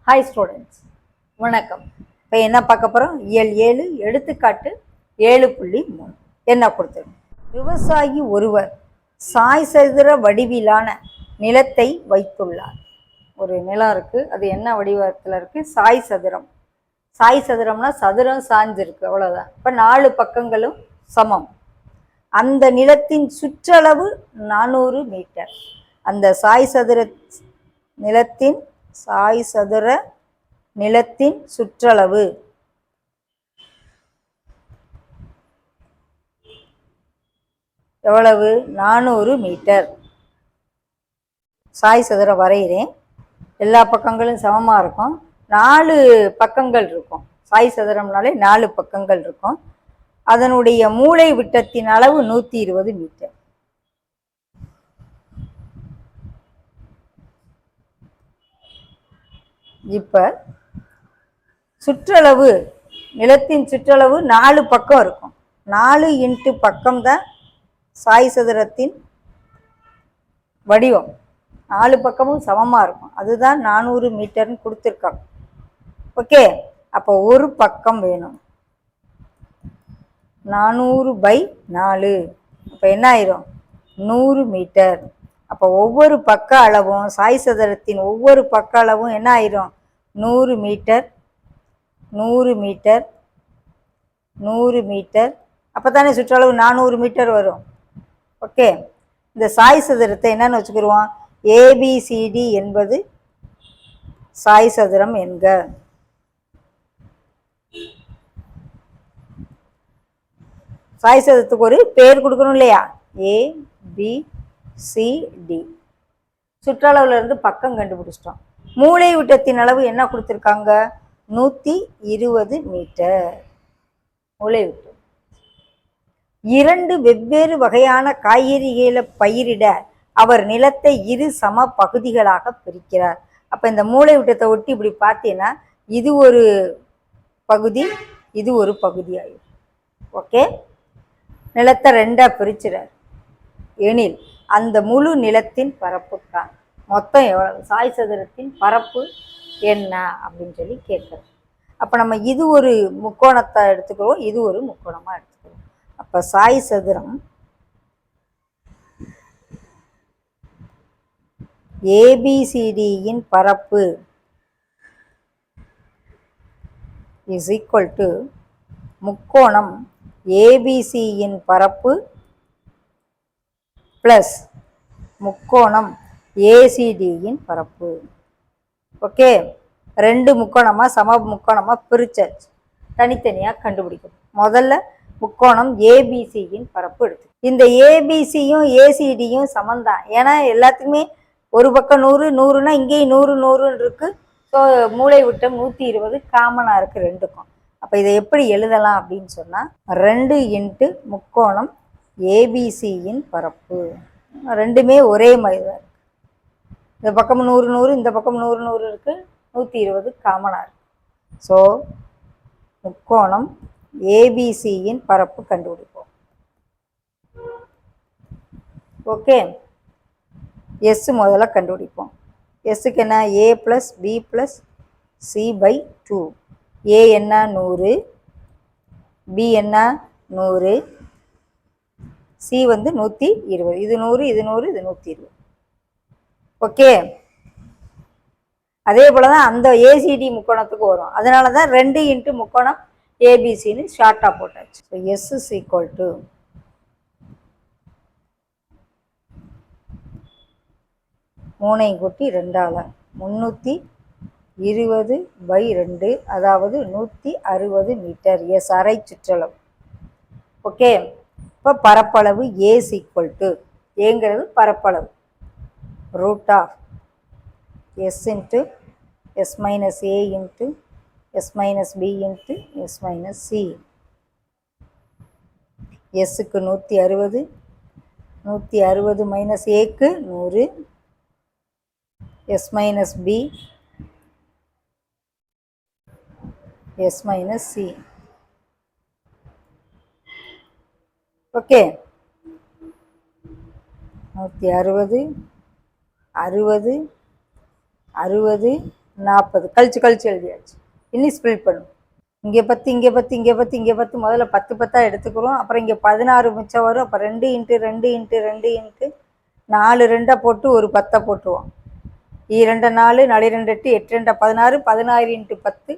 Hi students, வணக்கம். இப்போ என்ன பார்க்க போகிறோம்? இயல் 7 எடுத்துக்காட்டு 7.3 என்ன கொடுத்துருங்க. விவசாயி ஒருவர் சாய் சதுர வடிவிலான நிலத்தை வைத்துள்ளார். ஒரு நிலம் இருக்குது, அது என்ன வடிவத்தில் இருக்குது? சாய் சதுரம். சாய் சதுரம்னா சதுரம் சாஞ்சிருக்கு, அவ்வளோதான். இப்போ 4 பக்கங்களும் சமம். அந்த நிலத்தின் சுற்றளவு 400 மீட்டர். அந்த சாய் சதுர நிலத்தின் சுற்றளவு எவ்வளவு? 400 மீட்டர். சாய் சதுரம் வரைகிறேன். எல்லா பக்கங்களும் சமமாக இருக்கும். 4 பக்கங்கள் இருக்கும். சாய் சதுரம்னாலே 4 பக்கங்கள் இருக்கும். அதனுடைய மூலை விட்டத்தின் அளவு 120 மீட்டர். இப்போ சுற்றளவு, நிலத்தின் சுற்றளவு 4 பக்கம் இருக்கும். 4 இன்ட்டு பக்கம்தான் சாய் சதுரத்தின் வடிவம். 4 பக்கமும் சமமாக இருக்கும். அதுதான் 400 மீட்டர்னு கொடுத்துருக்காங்க. ஓகே, அப்போ ஒரு பக்கம் வேணும். 400/4. அப்போ என்ன ஆயிரும்? 100 மீட்டர். அப்போ ஒவ்வொரு பக்க அளவும், சாய் சதுரத்தின் ஒவ்வொரு பக்க அளவும் என்ன ஆயிரும்? 100 மீட்டர், 100 மீட்டர், 100 மீட்டர். அப்போ தானே சுற்றளவு 400 மீட்டர் வரும். ஓகே, இந்த சாய் சதுரத்தை என்னன்னு வச்சுக்கிடுவோம்? ஏபிசிடி என்பது சாய் சதுரம் என்க. சாய் சதுரத்துக்கு ஒரு பேர் கொடுக்கணும் இல்லையா? ABCD. சுற்றளவுல இருந்து பக்கம் கண்டுபிடிச்சிட்டோம். மூலை விட்டத்தின் அளவு என்ன கொடுத்துருக்காங்க? 120 மீட்டர் மூலை விட்டம். 2 வெவ்வேறு வகையான காய்கறிகளை பயிரிட அவர் நிலத்தை 2 சம பகுதிகளாக பிரிக்கிறார். அப்போ இந்த மூலை விட்டத்தை ஒட்டி இப்படி பார்த்தீங்கன்னா இது ஒரு பகுதி, இது ஒரு பகுதி ஆகும். ஓகே, நிலத்தை 2ஆ பிரிச்சுறார். எனில் அந்த முழு நிலத்தின் பரப்புக்கான் மொத்தம் எவ்வளவு? சாய் சதுரத்தின் பரப்பு என்ன அப்படின்னு சொல்லி கேட்குறோம். அப்போ நம்ம இது ஒரு முக்கோணத்தை எடுத்துக்கிறோம், இது ஒரு முக்கோணமாக எடுத்துக்கிறோம். அப்போ சாய் சதுரம் ஏபிசிடியின் பரப்பு இஸ் ஈக்குவல் டு முக்கோணம் ஏபிசியின் பரப்பு ப்ளஸ் முக்கோணம் ஏசிடியின் பரப்பு. ஓகே, 2 முக்கோணமாக சம முக்கோணமாக பிரிச்சாச்சு. தனித்தனியாக கண்டுபிடிக்கணும். முதல்ல முக்கோணம் ஏபிசியின் பரப்பு எடுத்து, இந்த ஏபிசியும் ஏசிடியும் சமந்தான். ஏன்னா எல்லாத்துக்குமே ஒரு பக்கம் 100 100னா இங்கேயும் 100 100 இருக்கு. ஸோ மூலை விட்டம் 120 காமனாக இருக்குது ரெண்டுக்கும். அப்போ இதை எப்படி எழுதலாம் அப்படின்னு சொன்னால் 2 இன்ட்டு முக்கோணம் ஏபிசியின் பரப்பு. ரெண்டுமே ஒரே மாதிரி தான் இருக்குது. இந்த பக்கம் 100 100, இந்த பக்கம் 100 100 இருக்குது. 120 காமனாக இருக்குது. ஸோ முக்கோணம் ஏபிசியின் பரப்பு கண்டுபிடிப்போம். ஓகே, எஸ் முதல்ல கண்டுபிடிப்போம். எஸ்ஸுக்கு என்ன? A + B + C/2. ஏ என்ன? 100, B என்ன? 100, C வந்து 120. இது 100, இது 100, இது 120. ஓகே, அதே போல தான் அந்த ஏசிடி முக்கோணத்துக்கு வரும். அதனால தான் 2 இன்ட்டு முக்கோணம் ஏபிசின்னு ஷார்ட்டாக போட்டாச்சு. So S is equal to 3 கூட்டி 2ஆல் 320/2, அதாவது 160 மீட்டர். எஸ் அரை சுற்றளவு. ஓகே, இப்போ பரப்பளவு ஏ ஈக்குவல் டு, ஏங்கிறது பரப்பளவு, root of S into S minus A into S minus B into S minus C. எஸ்ஸுக்கு 160, 160 மைனஸ் ஏக்கு 100, S minus B, S minus C. Okay, 160 60 60 40 கழிச்சு எழுதியாச்சு. இனி ஸ்பிளிட் பண்ணும். இங்கே 10 இங்கே 10 இங்கே 10 இங்கே 10 முதல்ல 10 10 எடுத்துக்கிறோம். அப்புறம் இங்கே 16 மிச்சம் வரும். அப்போ 2 இன்ட்டு 2 இன்ட்டு 2 இன்ட்டு 4 2 போட்டு ஒரு 10 போட்டுருவோம். 2 4 4 2 8 8 2 16 16 இன்ட்டு 10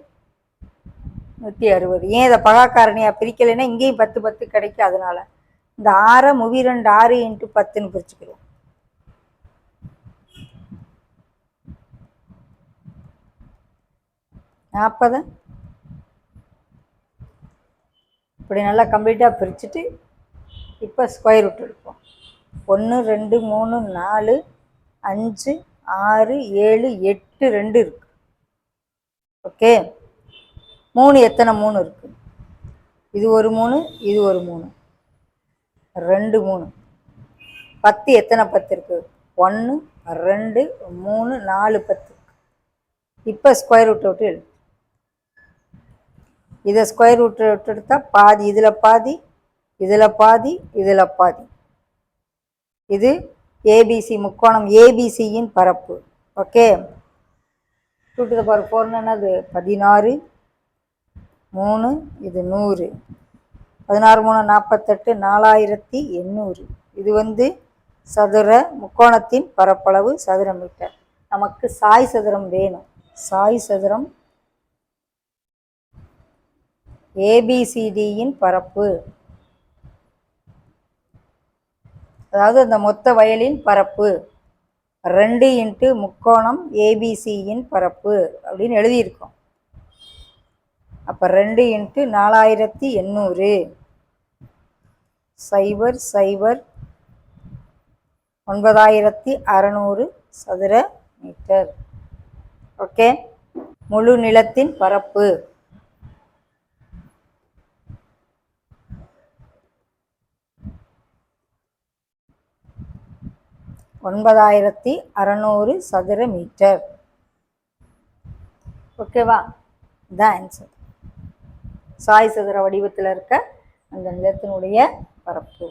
160. ஏன் இதை பகாக்காரணியாக பிரிக்கலைன்னா இங்கேயும் 10 10 கிடைக்கும். அதனால இந்த 6 மூவி 2 6 இன்ட்டு 10ன்னு பிரிச்சுக்கிறோம். நாற்பது இப்படி நல்லா கம்ப்ளீட்டாக பிரிச்சுட்டு இப்போ ஸ்கொயர் ரூட் எடுப்போம். 1 2 3 4 5 6 7 8 2 இருக்கு. ஓகே, 3 எத்தனை 3 இருக்கு? இது ஒரு 3, இது ஒரு 3, 2 3. 10 எத்தனை 10 இருக்கு? 1 2 3 4 10. இப்போ ஸ்கொயர் ரூட் விட்டு எழுது. இதை ஸ்கொயர் ரூட் விட்டு எடுத்தால் பாதி இதில் பாதி இதில் பாதி இதில் பாதி. இது ஏபிசி முக்கோணம் ஏபிசியின் பரப்பு. ஓகே, 2 to the power 4 என்னது? 16 3 இது 100. 16 3 48 4800. இது சதுர முக்கோணத்தின் பரப்பளவு சதுர மீட்டர். நமக்கு சாய் சதுரம் வேணும். சாய் சதுரம் ஏபிசிடியின் பரப்பு, அதாவது அந்த மொத்த வயலின் பரப்பு 2 இன்ட்டு முக்கோணம் ஏபிசியின் பரப்பு அப்படின்னு எழுதியிருக்கோம். அப்போ 2 இன்ட்டு 4800 0 0 9600 சதுர மீட்டர். ஓகே, முழு நிலத்தின் பரப்பு (9600 சதுர மீட்டர். ஓகேவா? இதான் ஆன்சர். சாய் சதுர வடிவத்தில் இருக்க அந்த நிலத்தினுடைய பரப்பு.